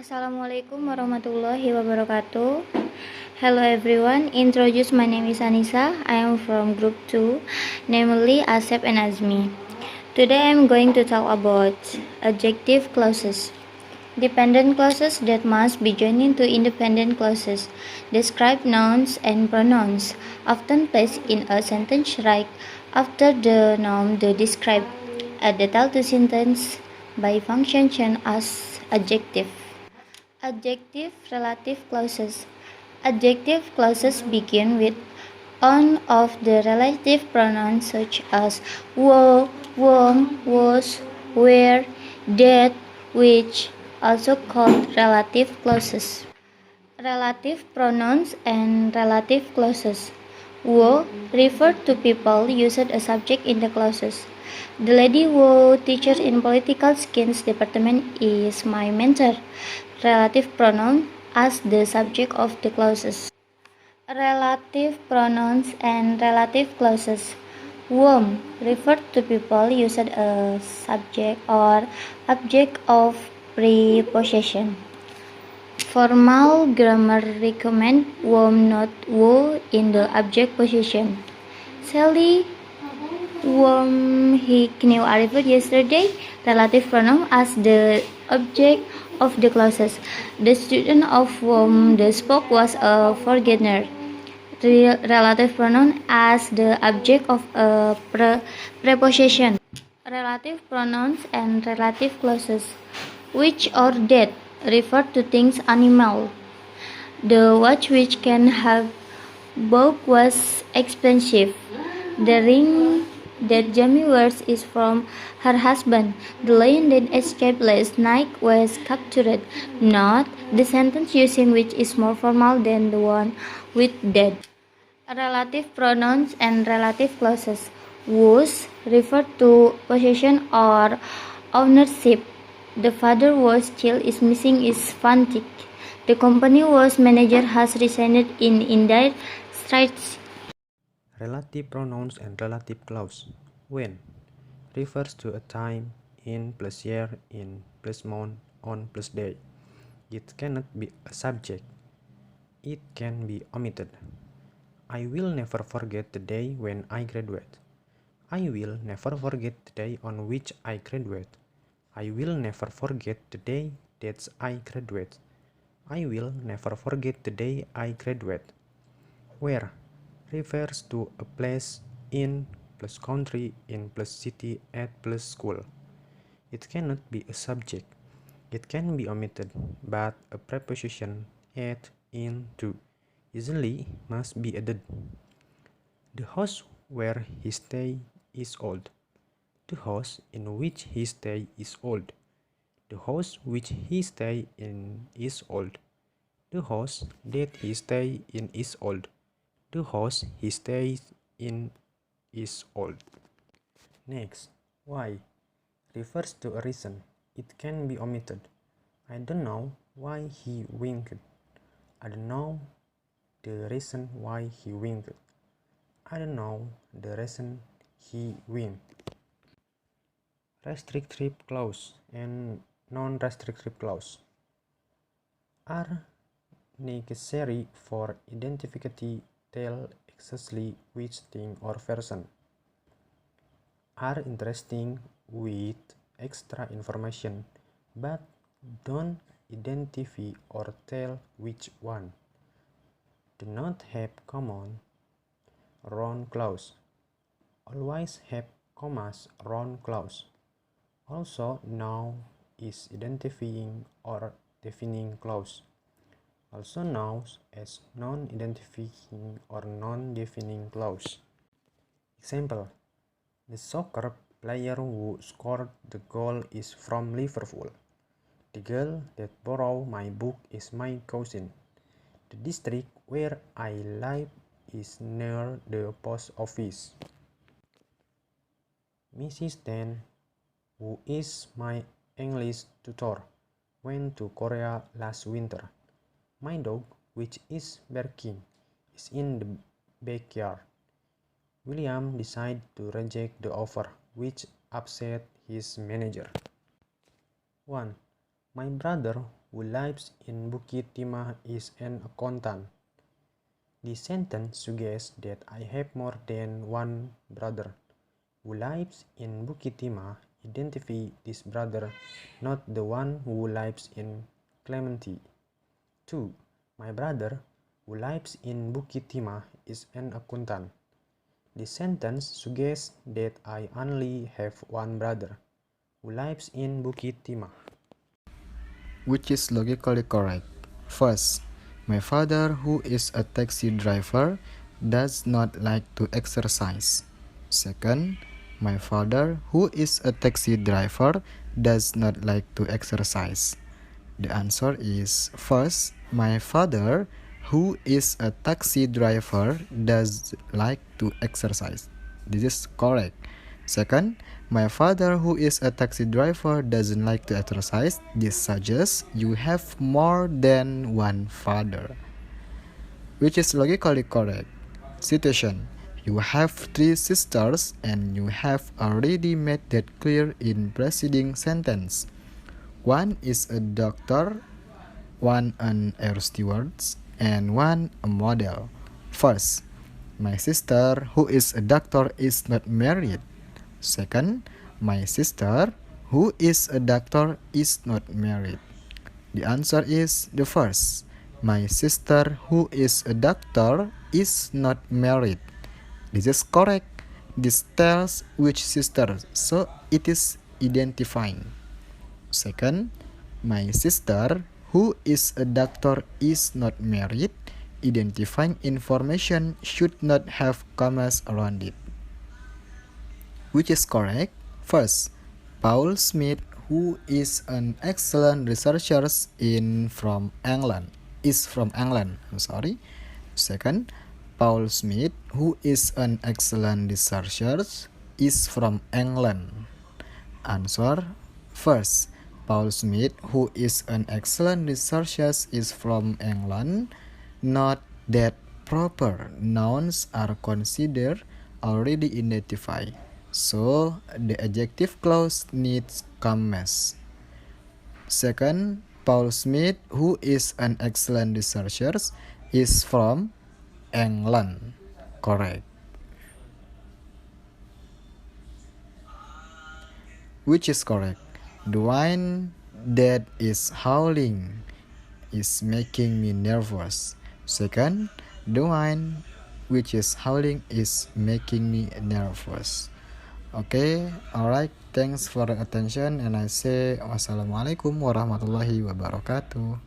Assalamualaikum warahmatullahi wabarakatuh. Hello everyone, introduce my name is Anissa. I am from group 2, namely Asep and Azmi. Today I am going to talk about adjective clauses. Dependent clauses that must be joined into independent clauses. Describe nouns and pronouns, often placed in a sentence right after the noun they describe. Add the title to sentence by function change as adjective. Adjective relative clauses. Adjective clauses begin with one of the relative pronouns such as were, were, was, were, that, which, also called relative clauses. Relative pronouns and relative clauses. Were refer to people used as subject in the clauses. The lady who teaches in political science department is my mentor. Relative pronoun as the subject of the clauses. Relative pronouns and relative clauses. Whom refer to people used as subject or object of prepossession. Formal grammar recommend whom not who in the object position. Sally whom he knew arrived yesterday. Relative pronoun as the object of the clauses. The student of whom the spoke was a foreigner. Relative pronoun as the object of a preposition. Relative pronouns and relative clauses. Which or that refer to things animal. The watch which can have bought was expensive. The ring that Jamie wears is from her husband. The lion that escaped last night was captured. Note the sentence using which is more formal than the one with that. Relative pronouns and relative clauses. Was refer to possession or ownership. The father was child is missing is frantic. The company was manager has resigned in dire straits. Relative pronouns and relative clause. When refers to a time, in plus year, in plus month, on plus day. It cannot be a subject. It can be omitted. I will never forget the day when I graduate. I will never forget the day on which I graduate. I will never forget the day that I graduate. I will never forget the day I graduate. Where refers to a place, in plus country, in plus city, at plus school. It cannot be a subject. It can be omitted, but a preposition at, in, to usually must be added. The house where he stay is old. The house in which he stay is old. The house which he stay in is old. The house that he stay in is old. The house he stays in is old. Next, why refers to a reason. It can be omitted. I don't know why he winked. I don't know the reason why he winked. I don't know the reason he winked. Restrictive clause and non-restrictive clause are necessary for identifying tell exactly which thing or person, are interesting with extra information, but don't identify or tell which one, do not have common round clause, always have commas round clause. Also now is identifying or defining clause. Also known as non-identifying or non-defining clause. Example: the soccer player who scored the goal is from Liverpool. The girl that borrowed my book is my cousin. The district where I live is near the post office. Mrs. Tan, who is my English tutor, went to Korea last winter. My dog, which is barking, is in the backyard. William decided to reject the offer, which upset his manager. 1. My brother who lives in Bukit Timah is an accountant. The sentence suggests that I have more than one brother. Who lives in Bukit Timah identify this brother, not the one who lives in Clementi. 2. My brother, who lives in Bukit Timah, is an accountant. The sentence suggests that I only have one brother, who lives in Bukit Timah. Which is logically correct? First, my father, who is a taxi driver, does not like to exercise. Second, my father, who is a taxi driver, does not like to exercise. The answer is first, my father, who is a taxi driver, does like to exercise. This is correct. Second, my father, who is a taxi driver, doesn't like to exercise. This suggests you have more than one father, which is logically correct. Situation: you have 3 sisters and you have already made that clear in preceding sentence. One is a doctor, one an air steward, and one a model. First, my sister, who is a doctor, is not married. Second, my sister, who is a doctor, is not married. The answer is the first. My sister, who is a doctor, is not married. This is correct. This tells which sister, so it is identifying. Second, my sister, who is a doctor, is not married. Identifying information should not have commas around it. Which is correct? First, Paul Smith, who is an excellent researcher from England. Second, Paul Smith, who is an excellent researcher, is from England. Answer: first, Paul Smith, who is an excellent researcher, is from England. Note that proper nouns are considered already identified, so the adjective clause needs commas. Second, Paul Smith, who is an excellent researcher, is from England. Correct. Which is correct? The wine that is howling is making me nervous. Second, the wine which is howling is making me nervous. Okay, alright, thanks for the attention, and I say wassalamualaikum warahmatullahi wabarakatuh.